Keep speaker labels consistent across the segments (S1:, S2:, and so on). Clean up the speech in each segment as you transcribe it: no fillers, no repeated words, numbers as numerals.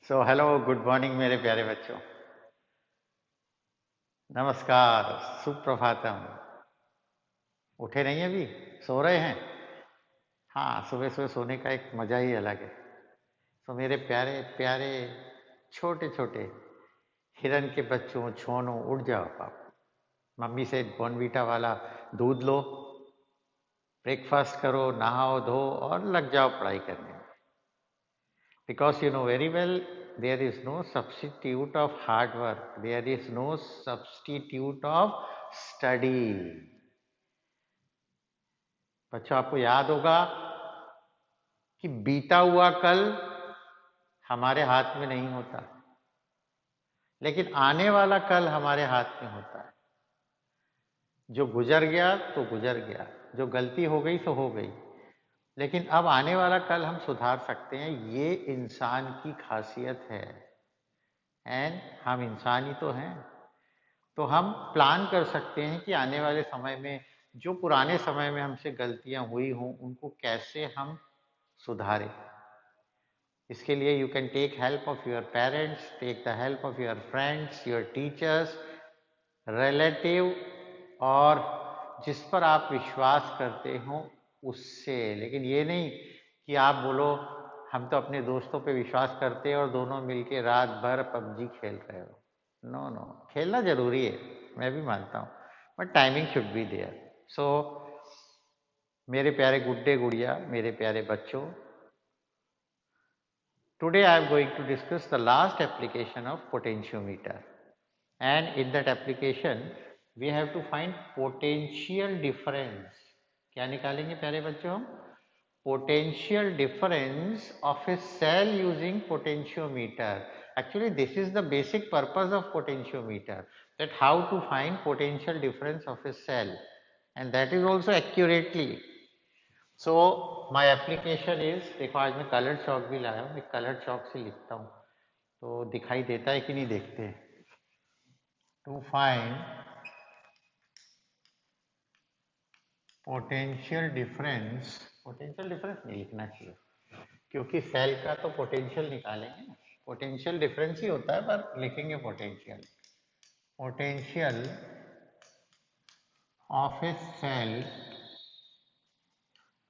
S1: So hello good morning मेरे प्यारे बच्चों। नमस्कार, सुप्रभातम। उठे नहीं अभी? सो रहे हैं? हाँ, सुबह सुबह सोने का एक मजा ही अलग है। तो मेरे प्यारे प्यारे छोटे छोटे हिरन के बच्चों, छोनों, उठ जाओ आप। मम्मी से बॉर्नवीटा वाला दूध लो, ब्रेकफास्ट करो, नहाओ धो और लग जाओ पढ़ाई करने। Because you know very well, there is no substitute of hard work. There is no substitute of study. बच्चों, आपको याद होगा कि बीता हुआ कल हमारे हाथ में नहीं होता, लेकिन आने वाला कल हमारे हाथ में होता है। जो गुजर गया तो गुजर गया, जो गलती हो गई तो हो गई, लेकिन अब आने वाला कल हम सुधार सकते हैं। ये इंसान की खासियत है। एंड हम इंसान ही तो हैं, तो हम प्लान कर सकते हैं कि आने वाले समय में जो पुराने समय में हमसे गलतियां हुई हों उनको कैसे हम सुधारें। इसके लिए you can take help of your parents, take the help of your friends, your teachers, relative, और जिस पर आप विश्वास करते हो उससे। लेकिन ये नहीं कि आप बोलो हम तो अपने दोस्तों पे विश्वास करते हैं और दोनों मिलके रात भर पबजी खेल रहे हो। नो नो, खेलना जरूरी है, मैं भी मानता हूँ, but timing should be there. So मेरे प्यारे गुड्डे गुड़िया, मेरे प्यारे बच्चों, today I am going to discuss the last application of potentiometer, and in that application we have to find potential difference. क्या निकालेंगे प्यारे बच्चों हम? Potential difference of a cell using potentiometer. Actually this is the basic purpose of potentiometer, that how to find potential difference of a cell, and that is also accurately. So my application is, देखो आज मैं colour चौक भी लाया हूँ, मैं colour चौक से लिखता हूँ तो दिखाई देता है कि नहीं देखते हैं। To find potential difference, potential difference नहीं लिखना चाहिए क्योंकि सेल का तो पोटेंशियल निकालेंगे ना, पोटेंशियल डिफरेंस ही होता है, पर लिखेंगे potential. Potential of a cell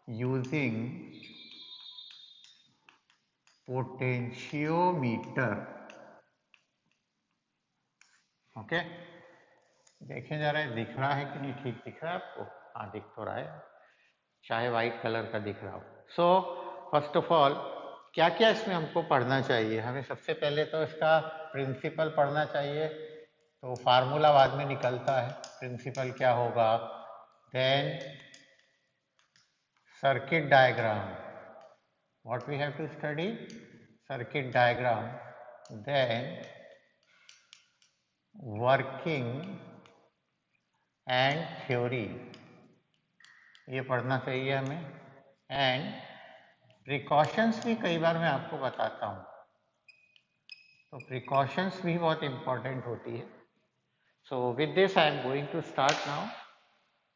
S1: using potentiometer. Okay, देखें जरा दिख रहा है कि नहीं? ठीक दिख रहा है आपको? हाँ, दिख तो रहा है, चाहे वाइट कलर का दिख रहा हो। सो फर्स्ट ऑफ ऑल क्या क्या इसमें हमको पढ़ना चाहिए? हमें सबसे पहले तो इसका प्रिंसिपल पढ़ना चाहिए, तो फार्मूला बाद में निकलता है। प्रिंसिपल क्या होगा? Then circuit diagram, what we have to study? Circuit diagram. Then working and theory, ये पढ़ना चाहिए हमें। एंड प्रिकॉशंस भी कई बार मैं आपको बताता हूँ, तो प्रिकॉशंस भी बहुत इंपॉर्टेंट होती है। So with this I am going to start now.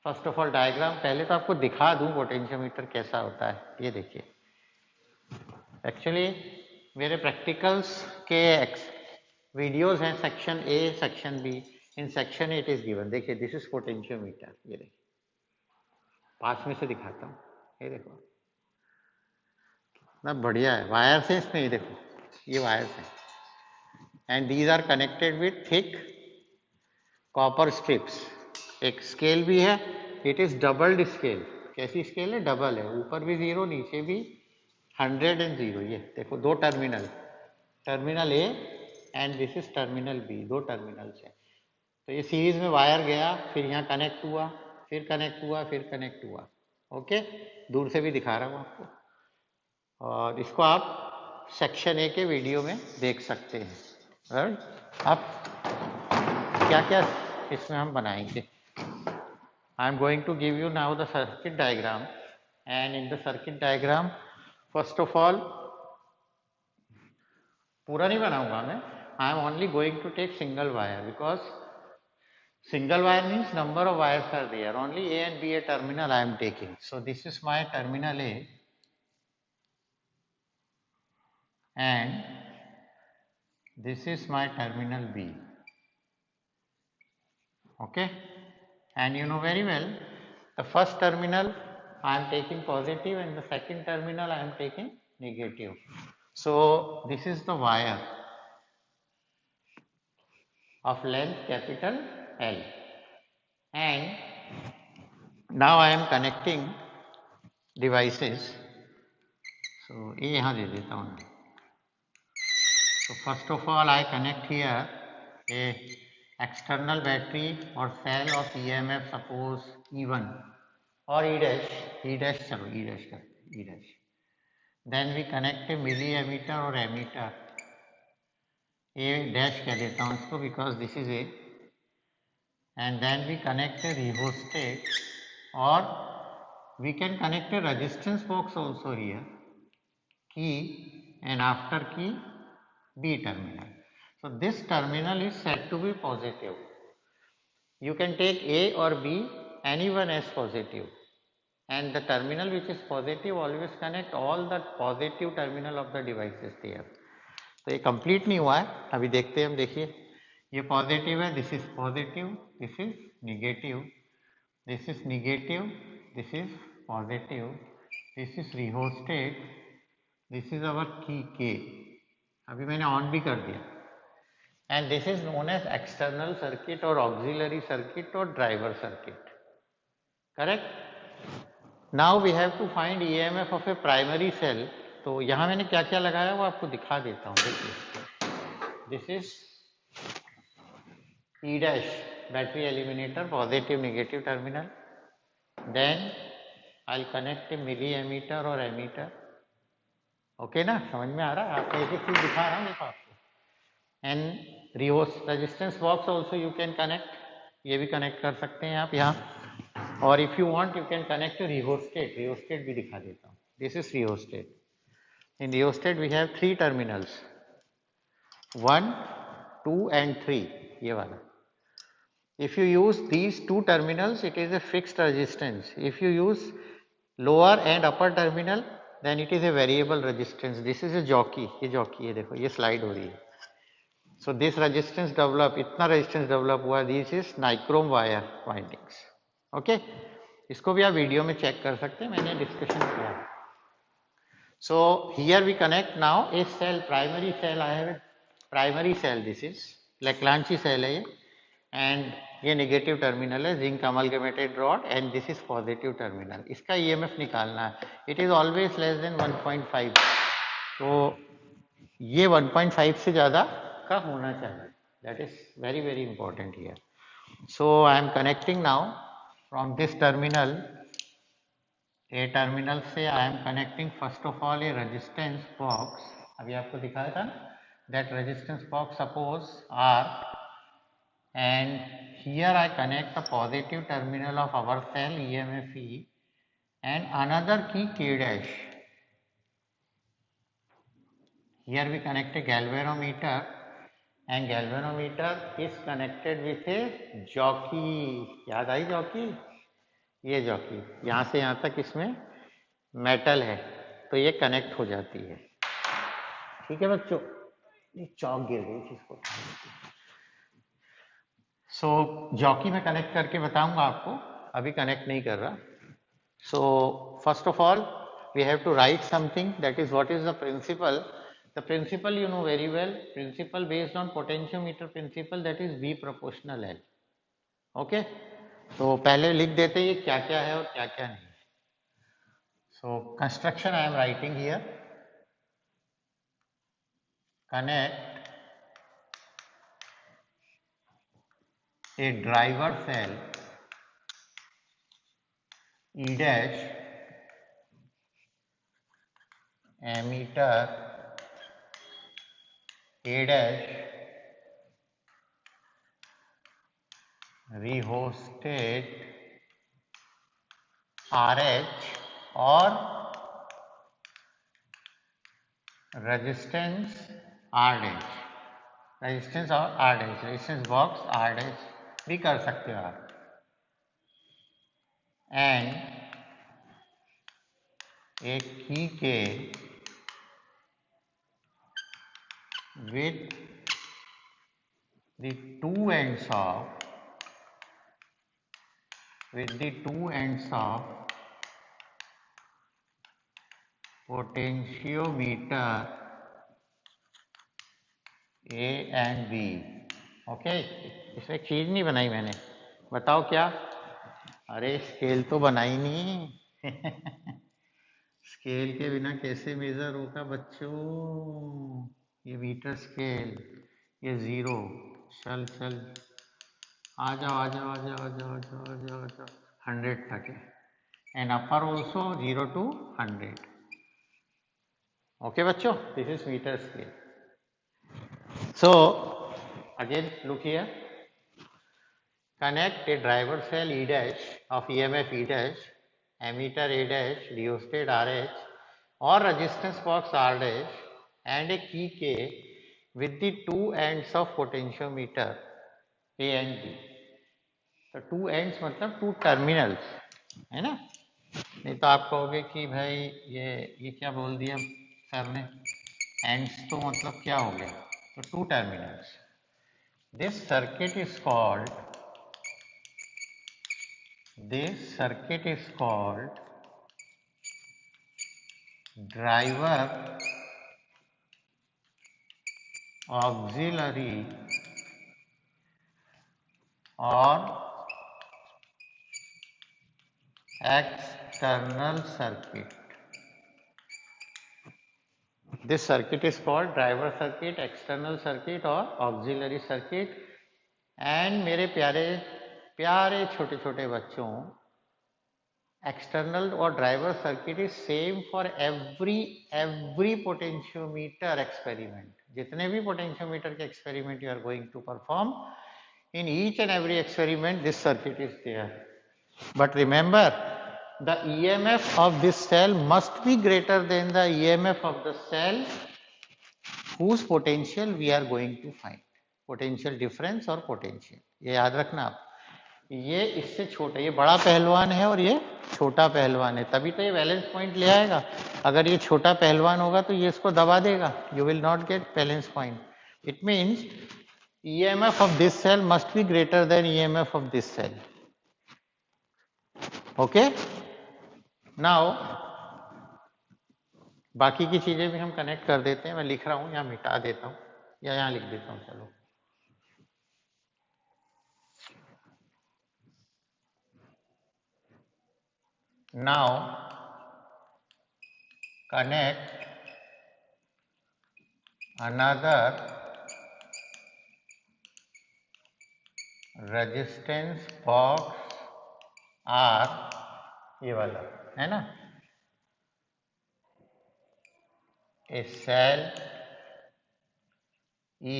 S1: First of all diagram पहले तो आपको दिखा दूं पोटेंशियोमीटर कैसा होता है। ये देखिए, एक्चुअली मेरे प्रैक्टिकल्स के वीडियोस हैं, section A, section B. In section A it is given. देखिए दिस इज पोटेंशियोमीटर। ये देखिए, पास में से दिखाता हूँ, ये देखो ना, बढ़िया है। वायर से इसमें, ये देखो ये वायर है, and these are connected with thick copper strips. एक स्केल भी है, इट इज डबल्ड स्केल। कैसी स्केल है? डबल है, ऊपर भी 0 नीचे भी 100 एंड 0। ये देखो दो terminal, terminal A and this is terminal B, दो टर्मिनल्स है। तो ये सीरीज में वायर गया, फिर यहाँ कनेक्ट हुआ, फिर कनेक्ट हुआ, फिर कनेक्ट हुआ। ओके, दूर से भी दिखा रहा हूँ आपको, और इसको आप सेक्शन ए के वीडियो में देख सकते हैं। अब क्या क्या इसमें हम बनाएंगे? I am going to give you now the circuit diagram, and in the circuit diagram first of all, पूरा नहीं बनाऊंगा मैं, I am only going to take single wire, because single wire means number of wires are there, only A and B a terminal I am taking. So this is my terminal A, and this is my terminal B. Okay, and you know very well the first terminal I am taking positive and the second terminal I am taking negative. So this is the wire of length capital L, and now I am connecting devices. So ये यहाँ दे देता हूँ. So first of all I connect here a external battery or cell of EMF, suppose E1 or E dash चलो E dash करते E dash. Then we connect a milliammeter or ammeter. A dash कह देता हूँ इसको because this is A. And then we connect a rheostat, or we can connect a resistance box also here, key and after key B terminal. So this terminal is said to be positive. You can take A or B, anyone as positive, and the terminal which is positive always connect all the positive terminal of the devices there. तो ये complete नहीं हुआ है, अभी देखते हैं हम. देखिए ये पॉजिटिव है, this is positive, this is negative, this is negative, this is positive, this is rheostat, this is our key K. अभी मैंने ऑन भी कर दिया. And this is known as external circuit और ऑक्सिलरी सर्किट और driver circuit. Correct. Now we have to find EMF of a primary cell. तो यहाँ मैंने क्या क्या लगाया वो आपको दिखा देता हूँ. देखिए this is E dash battery eliminator, positive negative terminal. Then I'll connect a milliammeter or ammeter. Okay ना, समझ में आ रहा है. आपको एक एक चीज दिखा रहा हूँ देखो आपको. And resistance box also you can connect, ये भी कनेक्ट कर सकते हैं आप यहाँ. और if you want you can connect rheostat. Rheostat भी दिखा देता हूँ. This is rheostat. In rheostat we have 3 terminals, 1, 2 and 3. ये वाला. If you use these 2 terminals, it is a fixed resistance. If you use lower and upper terminal, then it is a variable resistance. This is a jockey. ये jockey है, देखो ये slide हो रही है. So this resistance develop, इतना resistance develop हुआ. This is nichrome wire windings. Okay? इसको भी आप वीडियो में चेक कर सकते हैं, मैंने डिस्कशन किया. So here we connect now a cell, primary cell. I have a primary cell. This is Leclanchi cell है ये, and ये negative terminal है, zinc amalgamated rod, and this is positive terminal. इसका EMF निकालना है. It is always less than 1.5. तो ये 1.5 से ज़्यादा का होना चाहिए. That is very very important here. So I am connecting now from this terminal. A terminal से I am connecting first of all a resistance box. अभी आपको दिखाया था ना, that resistance box suppose R, and here I connect the positive terminal of our cell EMF E and another key K dash. Here we connect a galvanometer and galvanometer is connected with a jockey. याद आई jockey? ये jockey यहाँ से यहाँ तक इसमें metal है, तो ये कनेक्ट हो जाती है. ठीक है बच्चों, ये चौक गिर गई जिसको. सो जॉकी में कनेक्ट करके बताऊंगा आपको, अभी कनेक्ट नहीं कर रहा. So first of all we have to write something, that is what is the principle. The principle you know very well, principle based on potentiometer principle, that is V proportional L. Okay, तो पहले लिख देते ये क्या क्या है और क्या क्या नहीं. So construction I am writing here. Connect a driver cell E dash, ammeter A dash, rheostat RH और रेजिस्टेंस R dash. रेजिस्टेंस और R dash, resistance box R dash भी कर सकते हो आप. एंड एक की के with the two ends of potentiometer A and B. Okay, इसमें एक चीज नहीं बनाई मैंने, बताओ क्या? अरे स्केल तो बनाई नहीं। स्केल के बिना कैसे मेजर होगा बच्चों? ये मीटर स्केल, ये जीरो, चल चल आ जाओ आ जाओ आ जाओ आ जाओ आ जाओ आ जाओ आ जाओ 100 तक है, and upper also 0 to 100. Okay बच्चों, this is metre scale. So again look here, connect a driver cell E dash of EMF E dash, ammeter A dash, rheostat RH or resistance box R dash and a key K with the two ends of potentiometer A and B. तो two ends मतलब two terminals, है ना? नहीं तो आप कहोगे कि भाई ये क्या बोल दिया सर ने, एंड्स तो मतलब क्या हो गया? तो two terminals. This circuit is called driver auxiliary or external circuit. This circuit is called driver circuit, external circuit or auxiliary circuit. And मेरे प्यारे प्यारे छोटे छोटे बच्चों, एक्सटर्नल और driver circuit is same for every potentiometer experiment. जितने भी potentiometer के experiment you are going to perform, in each and every experiment this circuit is there. But remember, the EMF of this cell must be greater than the EMF of the cell whose potential we are going to find. Potential difference और potential, ये याद रखना आप. ये इससे छोटा, ये बड़ा पहलवान है और ये छोटा पहलवान है, तभी तो ये बैलेंस पॉइंट ले आएगा. अगर ये छोटा पहलवान होगा तो ये इसको दबा देगा, you will not get balance point. It means EMF of this cell must be greater than EMF of this cell. Okay? Now बाकी की चीजें भी हम कनेक्ट कर देते हैं. मैं लिख रहा हूं, यहाँ मिटा देता हूं या यहाँ लिख देता हूं. चलो, now connect another resistance box R, ये वाला है ना, a cell E,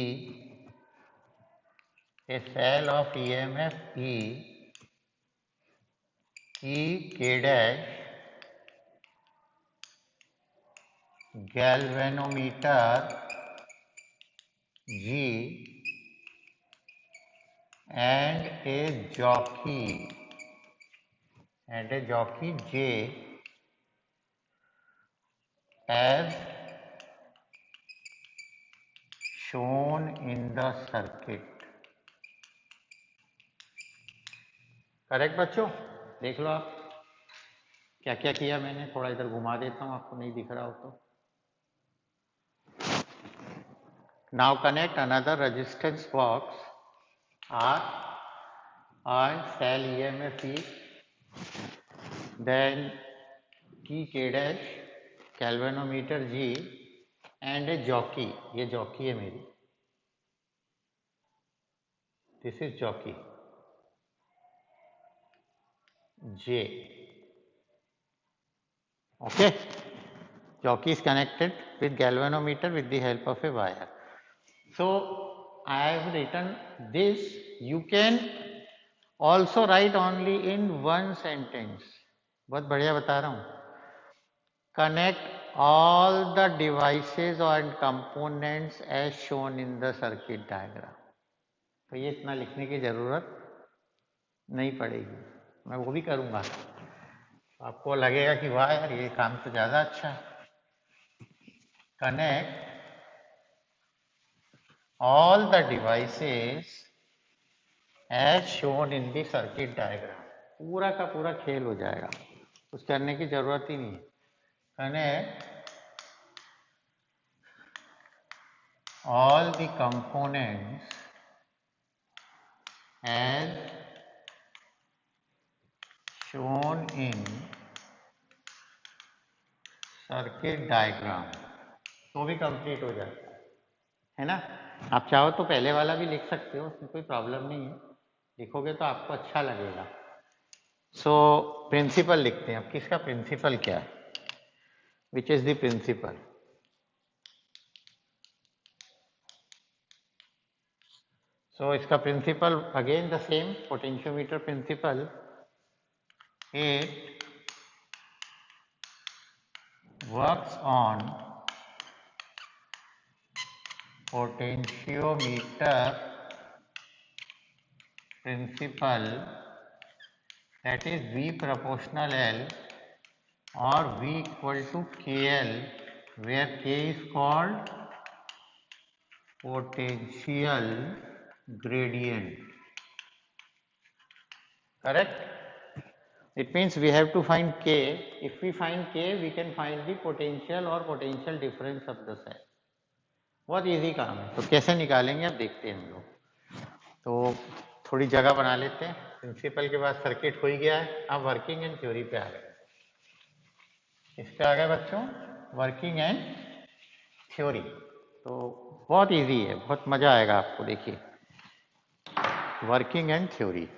S1: a cell of EMF E, key K dash, galvanometer G and a jockey J as shown in the circuit. Correct बच्चों? देख लो आप क्या क्या किया मैंने. थोड़ा इधर घुमा देता हूं, आपको नहीं दिख रहा हो तो. Now connect another resistance box R and cell EMF E, then key K dash, galvanometer G and a jockey. ये jockey है मेरी, this is jockey J. Okay, jockey is connected with galvanometer with the help of a wire. So I have written this. You can also write only in one sentence. बहुत बढ़िया बता रहा हूँ. Connect all the devices and components as shown in the circuit diagram. तो ये इतना लिखने की जरूरत नहीं पड़ेगी, मैं वो भी करूँगा. आपको लगेगा कि वाह यार ये काम तो ज़्यादा अच्छा है. Connect all the devices as shown in the circuit diagram. पूरा का पूरा खेल हो जाएगा, कुछ करने की जरूरत ही नहीं है. Connect all the components as shown in circuit diagram, तो भी कंप्लीट हो जाता है ना. आप चाहो तो पहले वाला भी लिख सकते हो, उसमें कोई प्रॉब्लम नहीं है, लिखोगे तो आपको अच्छा लगेगा. सो प्रिंसिपल लिखते हैं. अब किसका प्रिंसिपल क्या है, which is the principle. So इसका principle again the same potentiometer principle. It works on potentiometer principle, that is V proportional L or V equal to KL, where K is called potential gradient. Correct? It means we have to find K. If we find K, we can find the potential or potential difference of the cell. बहुत easy काम है. तो कैसे निकालेंगे अब देखते हैं हम लोग. तो थोड़ी जगह बना लेते हैं. प्रिंसिपल के बाद सर्किट हो ही गया है. अब वर्किंग एंड थ्योरी पे आ गए. किस पे आ गए बच्चों? Working and theory. तो बहुत इजी है, बहुत मजा आएगा आपको. देखिए, working and theory.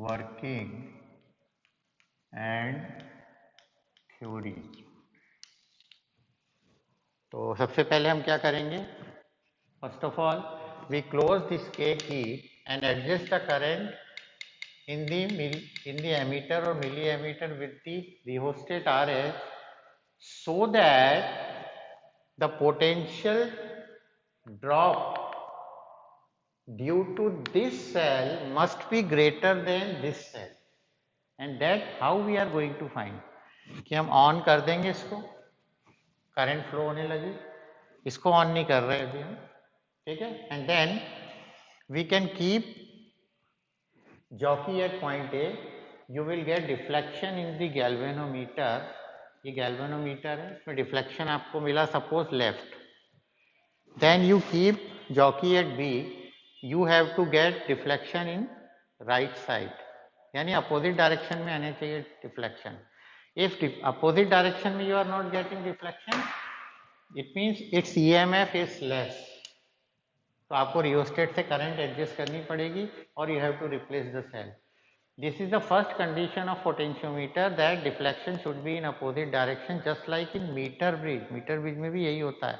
S1: Working and theory. तो सबसे पहले हम क्या करेंगे? First of all we close this K key and adjust the current in the ammeter or milliammeter with the rheostat RS, so that the potential drop due to this cell must be greater than this cell. And that how we are going to find? कि हम on कर देंगे इसको, current flow होने लगी. इसको on नहीं कर रहे अभी हम, ठीक है. And then we can keep jockey at point A. You will get deflection in the galvanometer. ये galvanometer है, इसमें deflection आपको मिला suppose left. Then you keep jockey at B. You have to get deflection in right side. यानी opposite direction में आने चाहिए deflection. If opposite direction में you are not getting deflection, it means its EMF is less. तो आपको rheostat से current adjust करनी पड़ेगी और you have to replace the cell. This is the first condition of potentiometer, that deflection should be in opposite direction, just like in meter bridge. Meter bridge में भी यही होता है,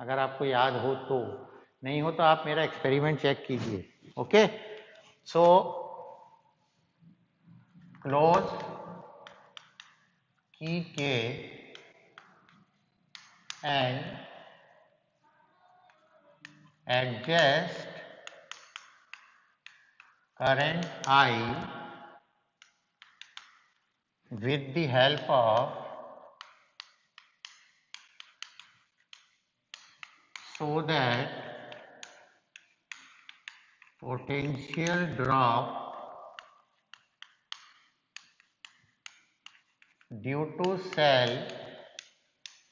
S1: अगर आपको याद हो तो. नहीं हो तो आप मेरा एक्सपेरिमेंट चेक कीजिए. ओके. सो क्लोज की के and adjust current I with the help of so that potential drop due to cell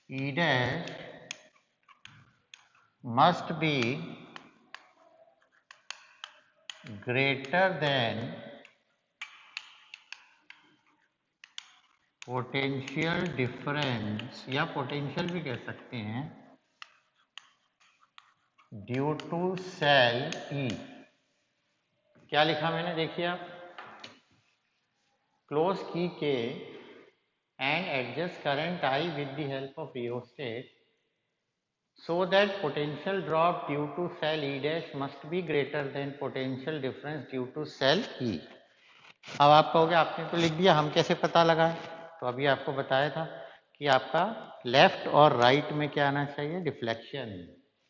S1: E dash must be greater than potential difference, या potential भी कह सकते हैं, ड्यू टू सेल E. क्या लिखा मैंने, देखिए आप. क्लोज की के and adjust current I with the help of rheostat, so that potential drop due to cell E dash must be greater than potential difference due to cell E. अब आप कहोगे आपने तो लिख दिया, हम कैसे पता लगाएं? तो अभी आपको बताया था कि आपका लेफ्ट और राइट में क्या आना चाहिए, डिफ्लेक्शन.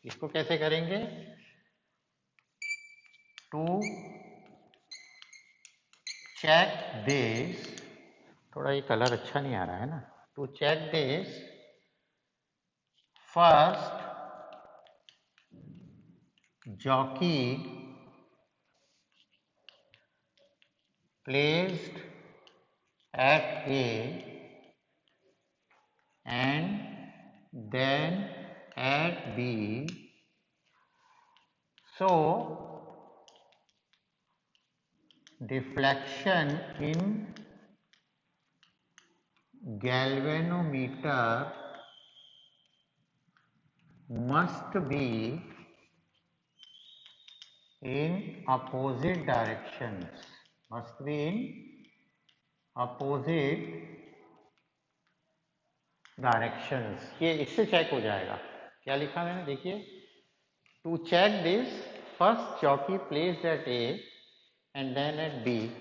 S1: इसको कैसे करेंगे? टू चेक दिस, थोड़ा ये कलर अच्छा नहीं आ रहा है ना. To check this first jockey placed at A and then at B, so deflection in galvanometer must be in opposite directions, must be in opposite directions. ये इससे चेक हो जाएगा. क्या लिखा मैंने देखिए, to check this first jockey placed at A and then at B,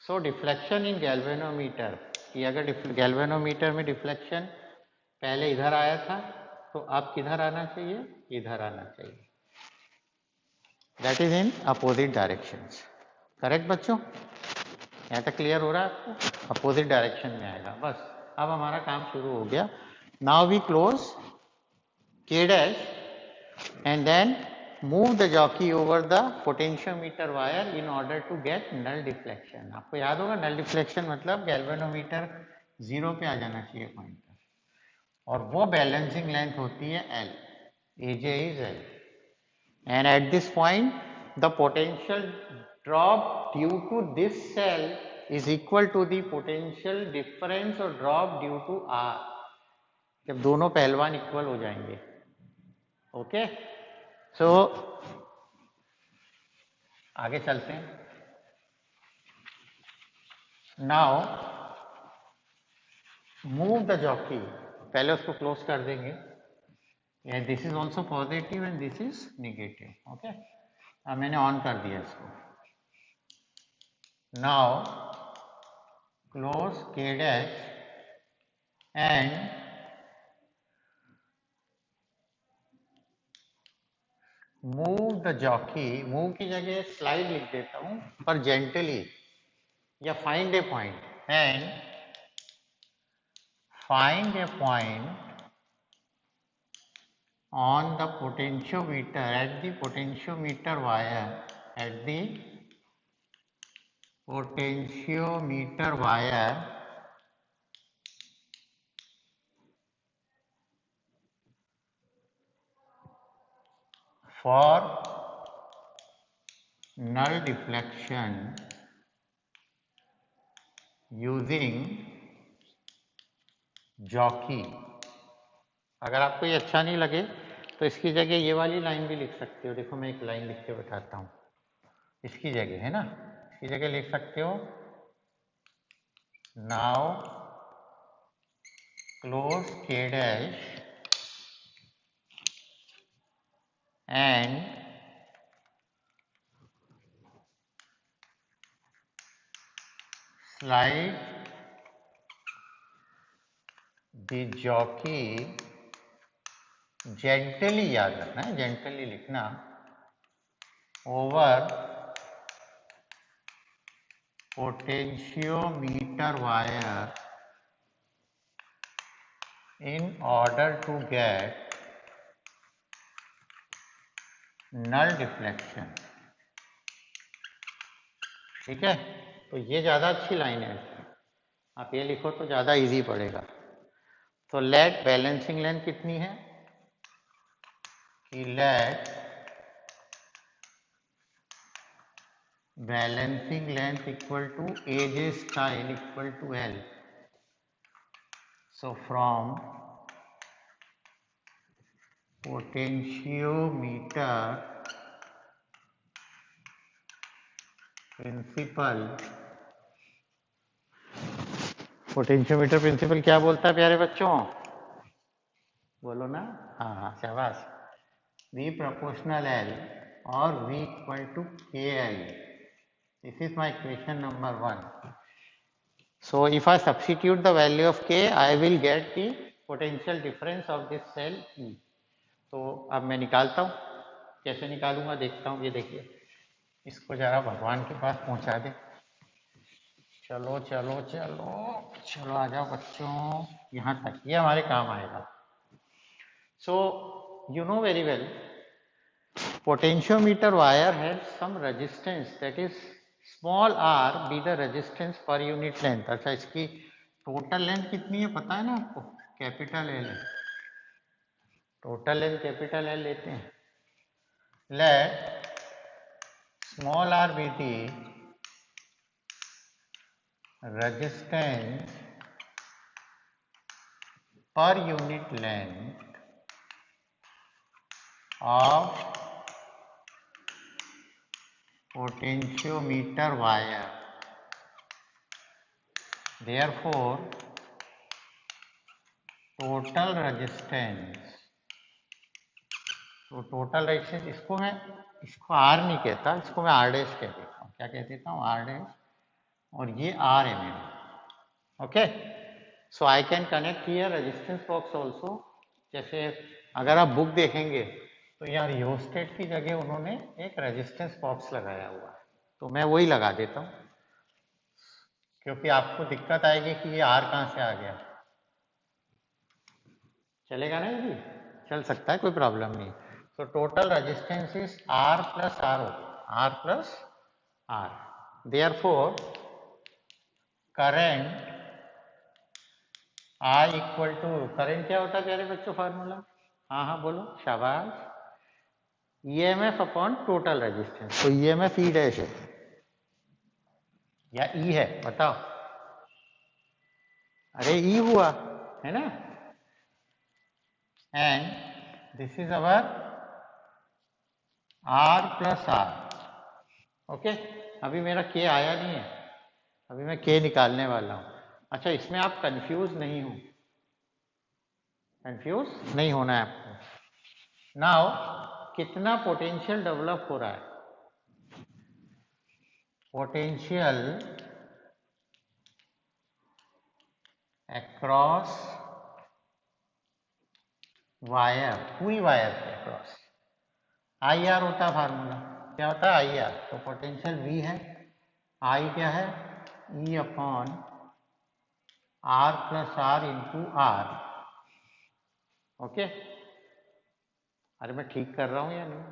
S1: so deflection in galvanometer, कि अगर galvanometer में deflection पहले इधर आया था तो अब किधर आना चाहिए, इधर आना चाहिए. That is in opposite directions. Correct बच्चों? यहाँ तक क्लियर हो रहा है आपको? अपोजिट डायरेक्शन में आएगा. बस अब हमारा काम शुरू हो गया. Now we close K dash and then move the jockey over the potentiometer wire in order to get null deflection. आपको याद होगा null deflection मतलब गैल्वेनोमीटर 0 पे आ जाना चाहिए पॉइंटर, और वो बैलेंसिंग लेंथ होती है L. AJ is L. And at this point the potential drop due to this cell is equal to the potential difference or drop due to R, जब दोनों पहलवान इक्वल हो जाएंगे. ओके, सो आगे चलते हैं. नाउ मूव द जॉकी, पहले उसको क्लोज कर देंगे. This is also positive and this is negative. Okay, अब मैंने ऑन कर दिया इसको. Now close K dash and move the jockey. Move की जगह स्लाइड लिख देता हूं, पर जेंटली, या find A point, and find A point on the potentiometer at the potentiometer wire, at the potentiometer wire for null deflection using jockey. अगर आपको ये अच्छा नहीं लगे तो इसकी जगह ये वाली लाइन भी लिख सकते हो. देखो मैं एक लाइन लिख के बताता हूँ. इसकी जगह है ना, इसकी जगह लिख सकते हो, now close K dash and slide the jockey, gently याद रखना है, जेंटली लिखना, over potentiometer wire in order to get null deflection. ठीक है, तो ये ज्यादा अच्छी लाइन है. आप ये लिखो तो ज्यादा इजी पड़ेगा. तो लेट बैलेंसिंग लेंथ कितनी है, कि let balancing length equal to AJ style equal to L. So from potentiometer principle, potentiometer principle क्या बोलता है प्यारे बच्चों, बोलो ना. हाँ शाबाश. V proportional L or V equal to KL. This is my equation number 1. So if I substitute the value of K, I will get the potential difference of this cell E. तो अब मैं निकालता हूँ. कैसे निकालूंगा देखता हूँ. ये देखिए, इसको जरा भगवान के पास पहुंचा दे. चलो चलो चलो चलो, आ जाओ बच्चों, यहाँ तक, ये हमारे काम आएगा. So you know very well, potentiometer wire has some resistance, that is small r be the resistance per unit length. अच्छा, इसकी टोटल लेंथ कितनी है पता है ना आपको? कैपिटल एल है, टोटल लेंथ कैपिटल एल लेते हैं. Let small R be the resistance per unit length of potentiometer wire. Therefore, total resistance, तो टोटल रेजिस्टेंस, इसको आर नहीं कहता, इसको मैं आर डैश कह देता हूँ. क्या कह देता हूँ? R dash. और ये आर है मेरा. Okay, so I can connect here resistance box also. जैसे अगर आप बुक देखेंगे तो यार रियोस्टेट की जगह उन्होंने एक रेजिस्टेंस बॉक्स लगाया हुआ है, तो मैं वही लगा देता हूँ, क्योंकि आपको दिक्कत आएगी कि ये आर कहाँ से आ गया. चलेगा ना जी? चल सकता है, कोई प्रॉब्लम नहीं. So total resistance is R plus R हो गया, R plus R. Therefore current I equal to, current क्या होता है प्यारे बच्चों फार्मूला? हाँ हाँ बोलो, शाबाश. EMF upon total resistance. तो EMF E डैश है या E है बताओ? अरे E हुआ है ना. And this is our R plus R. Okay, अभी मेरा K आया नहीं है, अभी मैं K निकालने वाला हूं. अच्छा, इसमें आप कंफ्यूज नहीं हो, कंफ्यूज नहीं होना है आपको. नाउ कितना पोटेंशियल डेवलप हो रहा है? पोटेंशियल अक्रॉस वायर, पूरी वायर के अक्रॉस. आई आर होता है फार्मूला. क्या होता है? I R. तो पोटेंशियल V है, आई क्या है? E upon R plus R into R. Okay, अरे मैं ठीक कर रहा हूं या नहीं?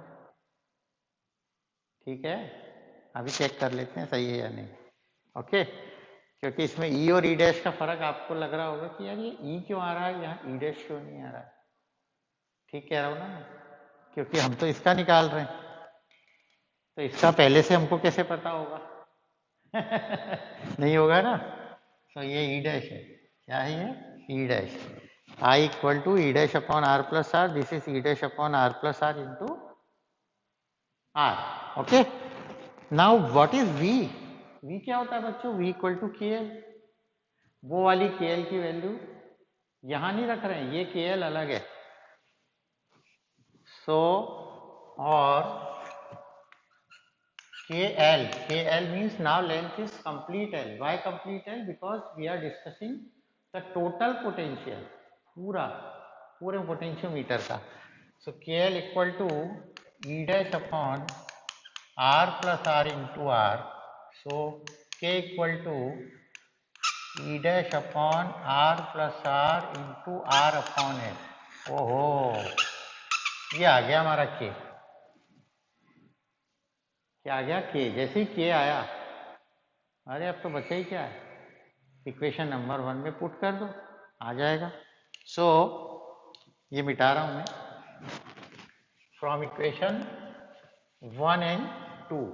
S1: ठीक है, अभी चेक कर लेते हैं सही है या नहीं. ओके, क्योंकि इसमें E और E डैश का फर्क आपको लग रहा होगा कि यार ये E क्यों आ रहा है, यहाँ E डैश क्यों नहीं आ रहा है. ठीक कह रहा हूं ना, क्योंकि हम तो इसका निकाल रहे हैं, तो इसका पहले से हमको कैसे पता होगा? नहीं होगा ना. तो ये E डैश है. क्या है ये? E dash. I equal to E dash upon R plus R. This is E dash upon R plus R into R. Okay, now what is V? V क्या होता है बच्चों? V equal to KL. वो वाली KL की value यहां नहीं रख रहे हैं, ये KL अलग है. सो और KL means now length is complete L. Why complete L? Because we are discussing the total potential, पूरे पोटेंशियोमीटर का. So KL equal to E dash upon R plus R into R. So K equal to E dash upon R plus R into R upon L. ओहो, ये आ गया हमारा K. क्या आ गया? K. जैसे ही K आया, अरे अब तो बचा ही क्या है, इक्वेशन नंबर 1 में पुट कर दो, आ जाएगा. सो ये मिटा रहा हूं मैं. From equation 1 and 2,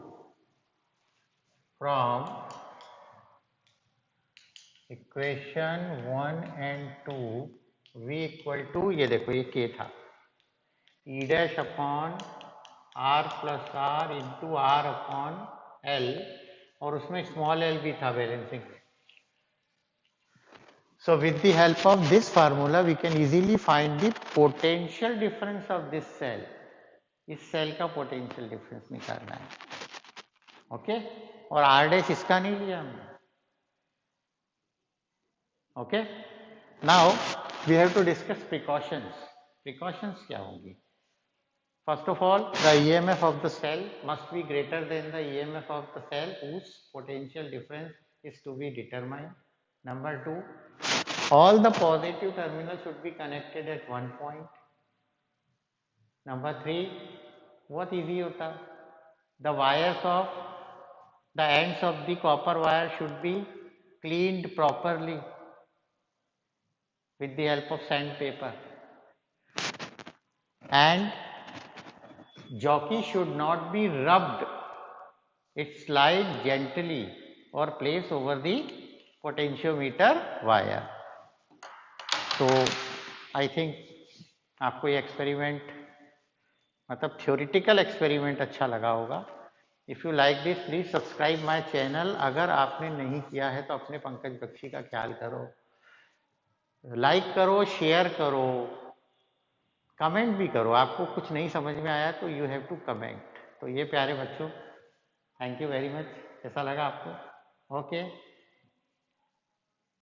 S1: from equation 1 and 2 V equal to, ये देखो ये K था, E dash upon R plus R into R upon L, और उसमें स्मॉल l भी था balancing. So with the help of this formula we can easily find the potential difference of this cell. इस cell का potential difference निकालना है. Okay, और R dash इसका नहीं लिया हमने. Okay, now we have to discuss precautions. Precautions क्या होंगी? First of all, the EMF of the cell must be greater than the EMF of the cell whose potential difference is to be determined. Number 2, all the positive terminals should be connected at one point. Number 3 बहुत easy होता, the wires of the ends of the copper wire should be cleaned properly with the help of sandpaper, and jockey should not be rubbed, it slide gently or place over the potentiometer wire. तो I think आपको ये experiment मतलब theoretical experiment अच्छा लगा होगा। If you like this please subscribe my channel. अगर आपने नहीं किया है तो अपने पंकज बख्शी का ख्याल करो, लाइक करो, शेयर करो, कमेंट भी करो। आपको कुछ नहीं समझ में आया तो यू हैव टू कमेंट। तो ये प्यारे बच्चों, थैंक यू वेरी मच। कैसा लगा आपको? ओके।